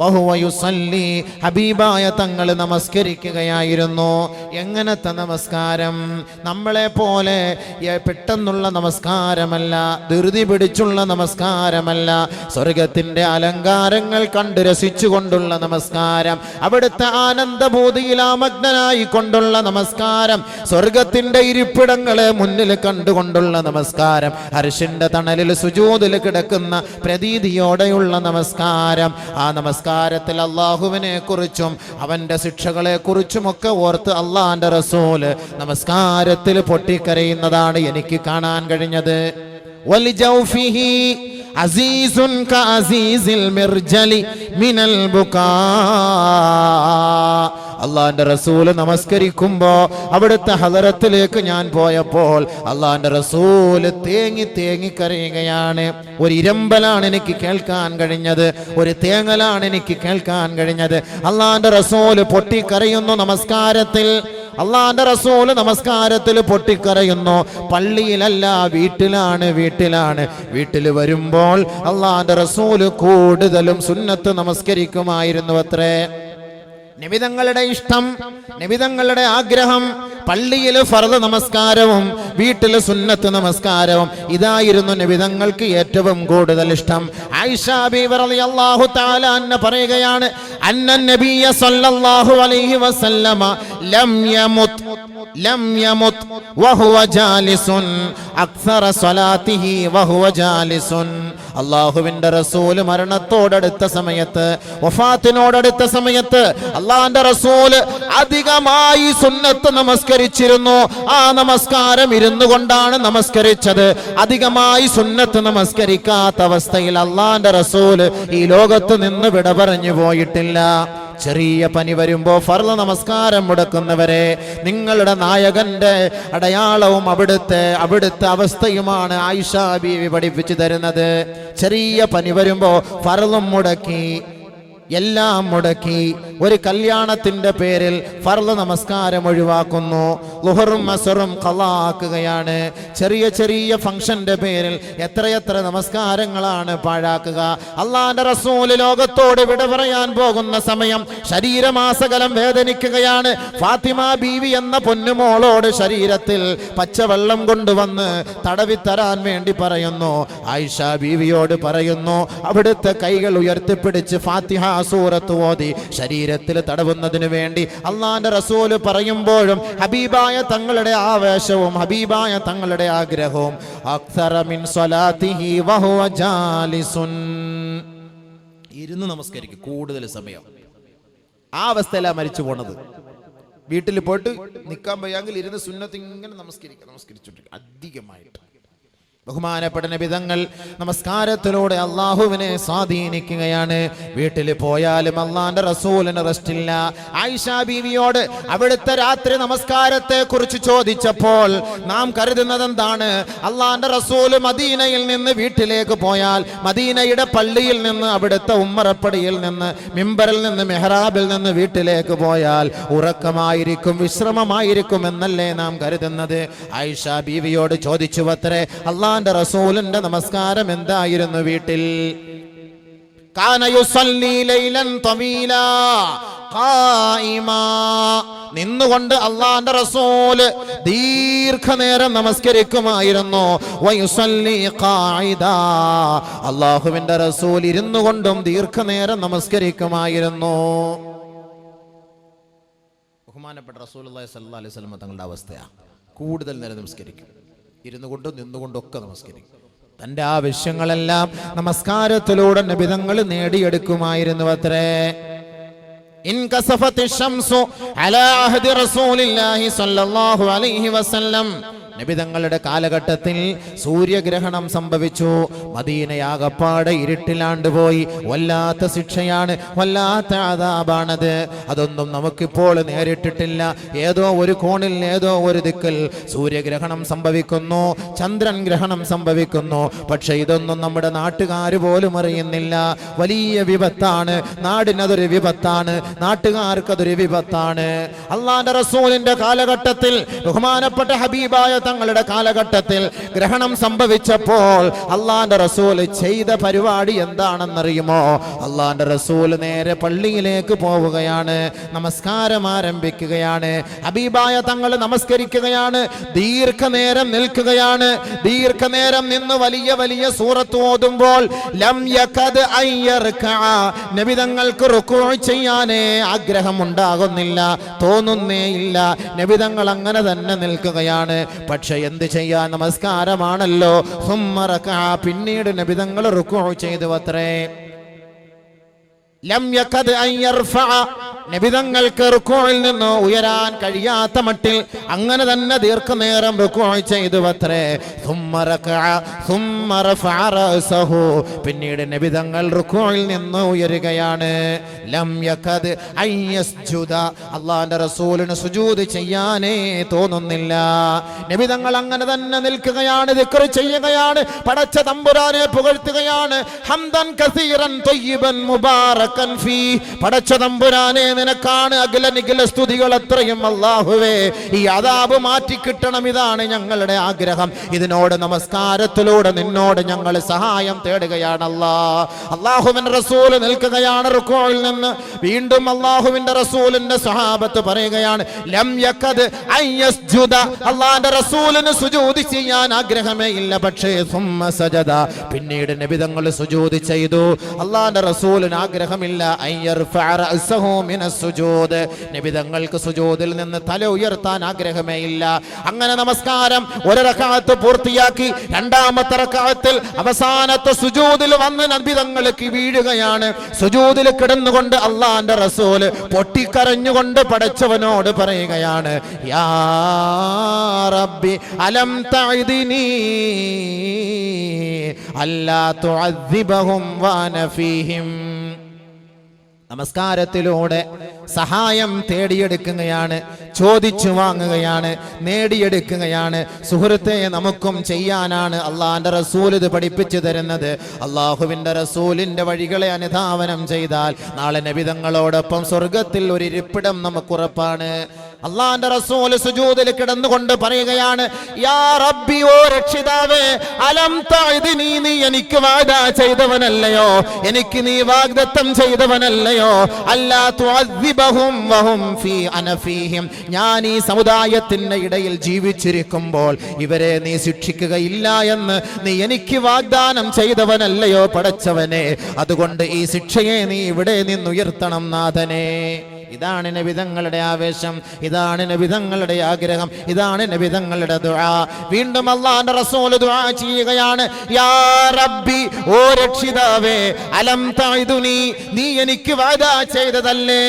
വഹുവ യുസല്ലി, ഹബീബായ തങ്ങൾ നമസ്കരിക്കുകയായിരുന്നു. എങ്ങനത്തെ നമസ്കാരം? നമ്മളെ പോലെ പെട്ടെന്നുള്ള നമസ്കാരമല്ല, ധൃതി പിടിച്ചുള്ള നമസ്കാരമല്ല, സ്വർഗത്തിന്റെ അലങ്കാരങ്ങൾ കണ്ട് രസിച്ചുകൊണ്ടുള്ള നമസ്കാരം, അവിടുത്തെ ആനന്ദബോധിയിൽ ആമഗ്നനായി കൊണ്ടുള്ള നമസ്കാരം, സ്വർഗത്തിന്റെ ഇരിപ്പിടങ്ങളെ മുന്നിൽ കണ്ടുകൊണ്ടുള്ള നമസ്കാരം, അർശിന്റെ തണലിൽ സുജൂദിൽ കിടക്കുന്ന പ്രതീതിയോടെയുള്ള നമസ്കാരം. ആ നമസ്കാരത്തിൽ അല്ലാഹുവിനെ കുറിച്ചും അവന്റെ ശിക്ഷകളെ കുറിച്ചുമൊക്കെ ഓർത്ത് അള്ളാന്റെ റസൂല് നമസ്കാരത്തിൽ പൊട്ടിക്കരയുന്നതാണ് എനിക്ക് കാണാൻ കഴിഞ്ഞത്. വലിജൗഫിഹി അസീസുൻ കഅസീസിൽ മിർജലി മിനൽ ബുകാ. അള്ളാന്റെ റസൂല് നമസ്കരിക്കുമ്പോ അവിടുത്തെ ഹദറത്തിലേക്ക് ഞാൻ പോയപ്പോൾ അള്ളാന്റെ റസൂല് തേങ്ങി തേങ്ങി കരയുകയാണ്. ഒരു ഇരമ്പലാണ് എനിക്ക് കേൾക്കാൻ കഴിഞ്ഞത്, ഒരു തേങ്ങലാണ് എനിക്ക് കേൾക്കാൻ കഴിഞ്ഞത്. അള്ളാന്റെ റസൂല് പൊട്ടിക്കരയുന്നു നമസ്കാരത്തിൽ. അള്ളാന്റെ റസൂല് നമസ്കാരത്തിൽ പൊട്ടിക്കരയുന്നു. പള്ളിയിലല്ല, വീട്ടിലാണ്. വീട്ടിൽ വരുമ്പോൾ അള്ളാന്റെ റസൂല് കൂടുതലും സുന്നത്ത് നമസ്കരിക്കുമായിരുന്നു അത്രേ. നബിതങ്ങളുടെ ഇഷ്ടം, നബിതങ്ങളുടെ ആഗ്രഹം പള്ളിയിൽ ഫർദ് നമസ്കാരവും വീട്ടിൽ സുന്നത്ത് നമസ്കാരവും, ഇതായിരുന്നു നബിതങ്ങൾക്ക് ഏറ്റവും കൂടുതൽ ഇഷ്ടം. ആയിഷ ബീവി റളിയല്ലാഹു തആല അൻഹ പറയുകയാണ്, അന്നൻ നബിയ സല്ലല്ലാഹു അലൈഹി വസല്ലമ ലം യമുത് വഹുവ ജാലിസുൻ അക്സറ സ്വലാത്തിഹി വഹുവ ജാലിസുൻ. അല്ലാഹുവിന്റെ റസൂല് മരണത്തോടടുത്ത സമയത്ത്, വഫാത്തിനോടടുത്ത സമയത്ത് അള്ളാന്റെ റസൂല് അധികമായി സുന്നത്ത് നമസ്കരിച്ചിരുന്നു. ആ നമസ്കാരം ഇരുന്നു കൊണ്ടാണ് നമസ്കരിച്ചത്. അധികമായി സുന്നത്ത് നമസ്കരിക്കാത്ത അവസ്ഥയിൽ അള്ളാന്റെ റസൂല് ഈ ലോകത്ത് നിന്ന് വിട പറഞ്ഞു പോയിട്ടില്ല. ചെറിയ പനി വരുമ്പോ ഫർള് നമസ്കാരം മുടക്കുന്നവരെ, നിങ്ങളുടെ നായകന്റെ അടയാളവും അവിടുത്തെ അവസ്ഥയുമാണ് ആയിഷ ബീവി പഠിപ്പിച്ചു തരുന്നത്. ചെറിയ പനി വരുമ്പോ ഫർളും മുടക്കി, എല്ലാം മുടക്കി. ഒരു കല്യാണത്തിന്റെ പേരിൽ ഫർള് നമസ്കാരം ഒഴിവാക്കുന്നു, ളുഹറും അസ്റും ഖളാ ആക്കുകയാണ്. ചെറിയ ചെറിയ ഫംഗ്ഷന്റെ പേരിൽ എത്രയെത്ര നമസ്കാരങ്ങളാണ് പാഴാക്കുക. അള്ളാന്റെ റസൂല് ലോകത്തോട് വിട പറയാൻ പോകുന്ന സമയം ശരീരമാസകലം വേദനിക്കുകയാണ്. ഫാത്തിമ ബീവി എന്ന പൊന്നുമോളോട് ശരീരത്തിൽ പച്ചവെള്ളം കൊണ്ടുവന്ന് തടവിത്തരാൻ വേണ്ടി പറയുന്നു. ആയിഷ ബീവിയോട് പറയുന്നു, അവിടുത്തെ കൈകൾ ഉയർത്തിപ്പിടിച്ച് ഫാത്തിഹ സൂറത്ത് ഓതി ശരീരത്തിൽ തടവുന്നതിന് വേണ്ടി അള്ളാന്റെ റസൂല് പറയുമ്പോഴും ഹബീബായ തങ്ങളുടെ ആവേശവും ഹബീബായ തങ്ങളുടെ ആഗ്രഹവും അക്സറ മിൻ സ്വലാത്തിഹി വഹുവ ജാലിസുൻ, ഇരുന്ന് നമസ്കരിക്കും കൂടുതൽ സമയം. ആ അവസ്ഥയിലാണ് മരിച്ചു പോണത്. വീട്ടിൽ പോയിട്ട് നിൽക്കാൻ വയ്യെങ്കിൽ ഇരുന്ന് സുന്നത്ത് ഇങ്ങനെ നമസ്കരിച്ചോണ്ടിരിക്കും അധികമായിട്ട്. ബഹുമാനപ്പെട്ട നബിതങ്ങൾ നമസ്കാരത്തിലൂടെ അള്ളാഹുവിനെ സ്വാധീനിക്കുകയാണ്. വീട്ടിൽ പോയാലും അള്ളാന്റെ റസൂലിന് റെസ്റ്റില്ല. ആയിഷ ബീവിയോട് അവിടുത്തെ രാത്രി നമസ്കാരത്തെ കുറിച്ച് ചോദിച്ചപ്പോൾ നാം കരുതുന്നത് എന്താണ്? അള്ളാന്റെ റസൂല് മദീനയിൽ നിന്ന് വീട്ടിലേക്ക് പോയാൽ, മദീനയുടെ പള്ളിയിൽ നിന്ന്, അവിടുത്തെ ഉമ്മറപ്പടിയിൽ നിന്ന്, മിമ്പറിൽ നിന്ന്, മെഹ്റാബിൽ നിന്ന് വീട്ടിലേക്ക് പോയാൽ ഉറക്കമായിരിക്കും, വിശ്രമമായിരിക്കും എന്നല്ലേ നാം കരുതുന്നത്. ആയിഷ ബീവിയോട് ചോദിച്ചു അത്രേ, അള്ളാന്റെ റസൂലിന്റെ നമസ്കാരം എന്തായിരുന്നു വീട്ടിൽ? കാന യുസല്ലി ലൈലൻ തവീലാ ഖായിമാ, നിന്നുകൊണ്ട് അള്ളാന്റെ റസൂല് ദീർഘനേരം നമസ്കരിക്കുമായിരുന്നു. വയുസല്ലി ഖായിദാ, അള്ളാഹുവിന്റെ റസൂൽ ഇരുന്നു കൊണ്ടും ദീർഘനേരം നമസ്കരിക്കുമായിരുന്നു. ബഹുമാനപ്പെട്ട റസൂലുള്ളാഹി സ്വല്ലല്ലാഹു അലൈഹി വസല്ലം തങ്ങളുടെ അവസ്ഥയാ, കൂടുതൽ നേരം നമസ്കരിക്കും, ഇരുന്നു കൊണ്ടും നിന്നുകൊണ്ടൊക്കെ നമസ്കരിക്കും. തന്റെ ആവശ്യങ്ങളെല്ലാം നമസ്കാരത്തിലൂടെ നബിതങ്ങൾ നേടിയെടുക്കുമായിരുന്നു അത്രേ. ഇൻകസഫത്തി ശംസു അലാ അഹദി റസൂലില്ലാഹി സ്വല്ലല്ലാഹു അലൈഹി വസല്ലം, നബിതങ്ങളുടെ കാലഘട്ടത്തിൽ സൂര്യഗ്രഹണം സംഭവിച്ചു. മദീനയാകപ്പാടെ ഇരുട്ടിലാണ്ടുപോയി. വല്ലാത്ത ശിക്ഷയാണ്, വല്ലാത്ത അദാബാണത്. അതൊന്നും നമുക്കിപ്പോൾ നേരിട്ടിട്ടില്ല. ഏതോ ഒരു കോണിൽ, ഏതോ ഒരു ദിക്കിൽ സൂര്യഗ്രഹണം സംഭവിക്കുന്നു, ചന്ദ്രൻ ഗ്രഹണം സംഭവിക്കുന്നു. പക്ഷെ ഇതൊന്നും നമ്മുടെ നാട്ടുകാർ പോലും അറിയുന്നില്ല. വലിയ വിപത്താണ്, നാടിനതൊരു വിപത്താണ്, നാട്ടുകാർക്കതൊരു വിപത്താണ്. അള്ളാന്റെ റസൂലിന്റെ കാലഘട്ടത്തിൽ ബഹുമാനപ്പെട്ട ഹബീബായ തങ്ങളുടെ കാലഘട്ടത്തിൽ ഗ്രഹണം സംഭവിച്ചപ്പോൾ അള്ളാന്റെ റസൂൽ ചെയ്ത പരിപാടി എന്താണെന്നറിയുമോ? അള്ളാന്റെ റസൂൽ നേരെ പള്ളിയിലേക്ക് പോവുകയാണ്, നമസ്കാരം ആരംഭിക്കുകയാണ്. ഹബീബായ തങ്ങൾ നമസ്കരിക്കുകയാണ്, ദീർഘനേരം നിൽക്കുകയാണ്. ദീർഘനേരം നിന്ന് വലിയ വലിയ സൂറത്ത് ഓതുമ്പോൾ ലം യഖദ് അയ്യർകഅ, നബി തങ്ങൾക്ക് റുകൂ ചെയ്യാനേ ആഗ്രഹം ഉണ്ടാകുന്നില്ല, തോന്നുന്നേ ഇല്ല. നബി തങ്ങൾ അങ്ങനെ തന്നെ നിൽക്കുകയാണ്. പക്ഷെ എന്ത് ചെയ്യാൻ, നമസ്കാരമാണല്ലോ. സുമ്മ റകഅ, പിന്നീട് നബി തങ്ങൾ റുകൂ ചെയ്തു അത്രേ. ലം യഖദ് അൻ യർഫഅ, നബി തങ്ങൾക്ക് റുകൂഇൽ നിന്ന് ഉയരാൻ കഴിയാത്ത മട്ടിൽ അങ്ങനെ തന്നെ ദീർഘനേരം റുകൂ ചെയ്തു അത്രേ. സുമ്മ റകഅ സുമ്മ റഫഅ റഅസഹു, പിന്നീട് നബി തങ്ങൾ റുകൂഇൽ നിന്ന് ഉയരുകയാണ്. ലം യഖദ് അൻ യസ്ജുദ, അല്ലാഹുവിന്റെ റസൂലിന് സുജൂദ് ചെയ്യാനേ തോന്നുന്നില്ല. നബി തങ്ങൾ അങ്ങനെ തന്നെ നിൽക്കുകയാണ്, ദിക്ർ ചെയ്യുകയാണ്, പടച്ച തമ്പുരാനെ പുകഴ്ത്തുകയാണ്. ഹംദൻ കസീറൻ ത്വയ്യിബൻ മുബാറകൻ ഫീ, പടച്ച തമ്പുരാനെ നിനക്കാണ് അഖില നിഖില സ്തുതികൾ അത്രയും. അല്ലാഹുവേ, ഈ അദാബ് മാറ്റി കിട്ടണം, ഇതാണ് ഞങ്ങളുടെ ആഗ്രഹം. ഇതിനോട് നമസ്കാരത്തിലൂടെ നിന്നോട് ഞങ്ങൾ സഹായം തേടുകയാണ്. അല്ലാഹുവിന്റെ റസൂൽ നിൽക്കുകയാണ് റുകൂഇൽ നിന്ന്. വീണ്ടും അല്ലാഹുവിന്റെ റസൂലിന്റെ സ്വഹാബത്ത് പറയുകയാണ്, ലം യഖദ് അൻ യസ്ജുദ, അല്ലാഹുവിന്റെ റസൂലിന് സുജൂദ് ചെയ്യാൻ ആഗ്രഹമേ ഇല്ല. പക്ഷേ സുമ്മ സജദ, പിന്നീട് നബി തങ്ങൾ സുജൂദ് ചെയ്തു. അല്ലാഹുവിന്റെ റസൂലിന് ആഗ്രഹമില്ല അൻ യർഫഅ റഅസഹു മിന സുജൂദ്, നബി തങ്ങൾക്ക് സുജൂദിൽ നിന്ന് തല ഉയർത്താൻ ആഗ്രഹമേ ഇല്ല. അങ്ങനെ നമസ്കാരം ഒരു റക്അത്ത് പൂർത്തിയാക്കി രണ്ടാമത്തെ റക്അത്തിൽ അവസാനത്തെ സുജൂദിൽ വന്ന് നബി തങ്ങൾക്ക് വീഴുകയാണ്. സുജൂദിൽ കിടന്നുകൊണ്ട് അല്ലാഹുവിന്റെ റസൂൽ പൊട്ടിക്കരഞ്ഞുകൊണ്ട് പടച്ചവനോട് പറയുകയാണ്, യാ റബ്ബി അലം തഅദിനി അല്ലാ തുഅദ്ദിബഹും വഅന ഫീഹിം. നമസ്കാരത്തിലൂടെ സഹായം തേടിയെടുക്കുകയാണ്, ചോദിച്ചു വാങ്ങുകയാണ്, നേടിയെടുക്കുകയാണ്. സുഹൃത്തെ, നമുക്കും ചെയ്യാനാണ് അള്ളാഹിന്റെ റസൂൽ ഇത് പഠിപ്പിച്ചു തരുന്നത്. അള്ളാഹുവിന്റെ റസൂലിന്റെ വഴികളെ അനുധാവനം ചെയ്താൽ നാളെ നബി തങ്ങളോടൊപ്പം സ്വർഗത്തിൽ ഒരു ഇരിപ്പിടം നമുക്കുറപ്പാണ്. അള്ളാഹിന്റെ റസൂൽ സുജൂദിൽ കിടന്നുകൊണ്ട് പറയുകയാണ്, യാ റബ്ബി, ഓ രക്ഷിതാവേ, അലം തഅദിനി, നീ എനിക്ക് വാഗ്ദാ ചെയ്തവനല്ലയോ, എനിക്ക് നീ വാഗ്ദത്തം ചെയ്തവനല്ലയോ, അല്ലാ തുഅദ്ദിബഹും വഹും ഫീ അന ഫീഹിം, ഞാൻ ഈ സമുദായത്തിന്റെ ഇടയിൽ ജീവിച്ചിരിക്കുമ്പോൾ ഇവരെ നീ ശിക്ഷിക്കുകയില്ല എന്ന് നീ എനിക്ക് വാഗ്ദാനം ചെയ്തവനല്ലയോ പടച്ചവനെ. അതുകൊണ്ട് ഈ ശിക്ഷയെ നീ ഇവിടെ നിന്നുയർത്തണം നാഥനെ. ഇതാണ് നബി തങ്ങളുടെ ആവേശം, ഇതാണ് നബി തങ്ങളുടെ ആഗ്രഹം, ഇതാണ് നബി തങ്ങളുടെ ദുആ. വീണ്ടും അല്ലാഹുവിന്റെ റസൂൽ ദുആ ചെയ്യുകയാണ്, യാ റബ്ബി, ഓ രക്ഷിതാവേ, അലം തഅദുനി, നീ എനിക്ക് വാഗ്ദാ ചെയ്തതല്ലേ,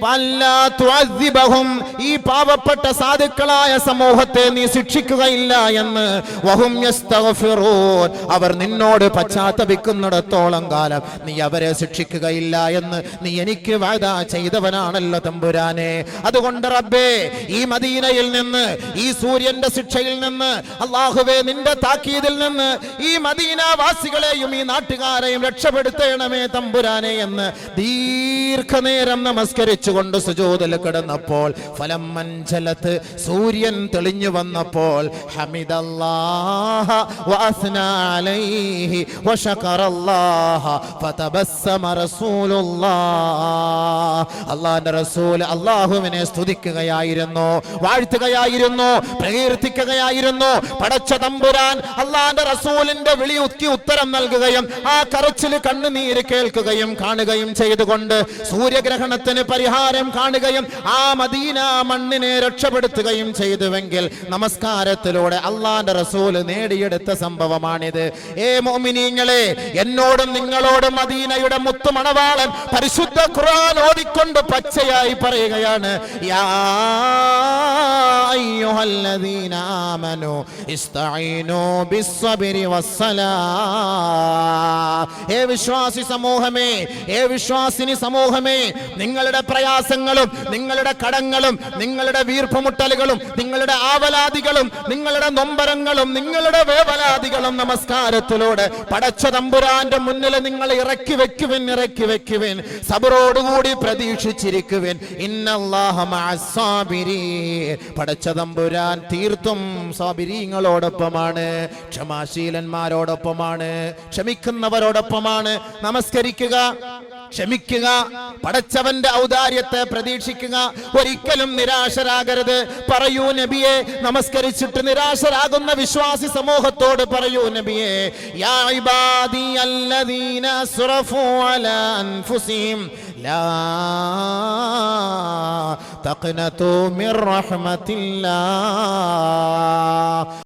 വല്ലാ തുഅദ്ദിബഹും, ഈ പാവപ്പെട്ട സാധുക്കളായ സമൂഹത്തെ നീ ശിക്ഷിക്കുകയില്ല എന്ന്. വഹും യസ്തഗ്ഫിറൂൻ, അവർ നിന്നോട് പശ്ചാത്തപിക്കുന്നിടത്തോളം കാലം നീ അവരെ ശിക്ഷിക്കുകയില്ല എന്ന് നീ എനിക്ക് വാഗ്ദാ ചെയ്തവനാണല്ലോ തമ്പുരാനെ. അതുകൊണ്ട് റബ്ബേ, ഈ മദീനയിൽ നിന്ന്, ഈ സൂര്യന്റെ ശിക്ഷയിൽ നിന്ന്, അല്ലാഹുവേ നിന്റെ താക്കീതിൽ നിന്ന് ഈ മദീന വാസികളെയും ഈ നാട്ടുകാരെയും രക്ഷപ്പെടുത്തണമേ തമ്പുരാനെ എന്ന് ദീർഘനേരം നമസ്കരിച്ചു കൊണ്ട് സുജൂദിൽ കിടന്നപ്പോൾ ഫലമ്മൻ ജലത്ത്, സൂര്യൻ തെളിഞ്ഞു വന്നപ്പോൾ ഹമിദല്ലാഹ വഅസ്നാ അലൈഹി വശകറല്ലാഹ ഫതബസ്സമ റസൂലുള്ളാഹ്. അല്ലാഹുവിന്റെ റസൂൽ അല്ലാഹുവിനെ സ്തുതിക്കുകയായിരുന്നു, വാഴ്ത്തുകയായിരുന്നു, പ്രകീർത്തിക്കുകയായിരുന്നു. പടച്ച തമ്പുരാൻ അല്ലാഹുവിന്റെ റസൂലിന്റെ വിളിക്ക് ഉത്തരം നൽകുകയും ആ കരച്ചിൽ കണ്ണുനീര് കേൾക്കുകയും കാണുകയും ചെയ്തുകൊണ്ട് സൂര്യഗ്രഹണത്തിന് പരിഹാരം കാണുകയും ആ മദീന മണ്ണിനെ രക്ഷപ്പെടുത്തുകയും ചെയ്തുവെങ്കിൽ നമസ്കാരത്തിലൂടെ അള്ളാന്റെ റസൂൽ നേടിയെടുത്ത സംഭവമാണിത്. ഏ മുഅ്മിനീങ്ങളെ, എന്നോടും നിങ്ങളോടും മദീനയുടെ മുത്തുമണവാളൻ പരിശുദ്ധ ഖുർആൻ ഓതിക്കൊണ്ട് പച്ചയായി പറയുകയാണ്, യാ അയ്യുഹല്ലദീന ആമനൂ ഇസ്തഈനൂ ബിസ്സബ്രി വസ്സലാഹ്. ഏ വിശ്വാസി സമൂഹമേ, ഏ വിശ്വാസിനി സമൂഹമേ, നിങ്ങളുടെ പ്രയാസങ്ങളും നിങ്ങളുടെ കടങ്ങളും നിങ്ങളുടെ വീർപ്പുമുട്ടലുകളും നിങ്ങളുടെ ആവലാദികളും നിങ്ങളുടെ നൊമ്പരങ്ങളും നിങ്ങളുടെ വേവലാദികളും നമസ്കാരത്തിലൂടെ പടച്ച തമ്പുരാന്റെ മുന്നിൽ നിങ്ങൾ ഇറക്കി വെക്കുവിൻ, സബറോടുകൂടി പ്രതീക്ഷിച്ചിരിക്കുവിൻ. ഇന്നല്ലാഹ മഅസ്സാബിരീൻ, പടച്ച പടച്ചതമ്പുരാൻ തീർത്തും സാബിരീങ്ങളോടൊപ്പമാണ്, ക്ഷമാശീലന്മാരോടൊപ്പമാണ്, ക്ഷമിക്കുന്നവരോടൊപ്പമാണ്. നമസ്കരിക്കുക, ക്ഷമിക്കുക, പടച്ചവന്റെ ഔദാര്യത്തെ പ്രതീക്ഷിക്കുക, ഒരിക്കലും നിരാശരാകരുത്. പറയൂ നബിയെ, നമസ്കരിച്ചിട്ട് നിരാശരാകുന്ന വിശ്വാസി സമൂഹത്തോട് പറയൂ നബിയെ, യാ ഇബാദി അല്ലദീന അസ്റഫു അലാ അൻഫുസിഹിം ലാ തഖ്നതു മിർ റഹ്മത്തില്ലാഹ്.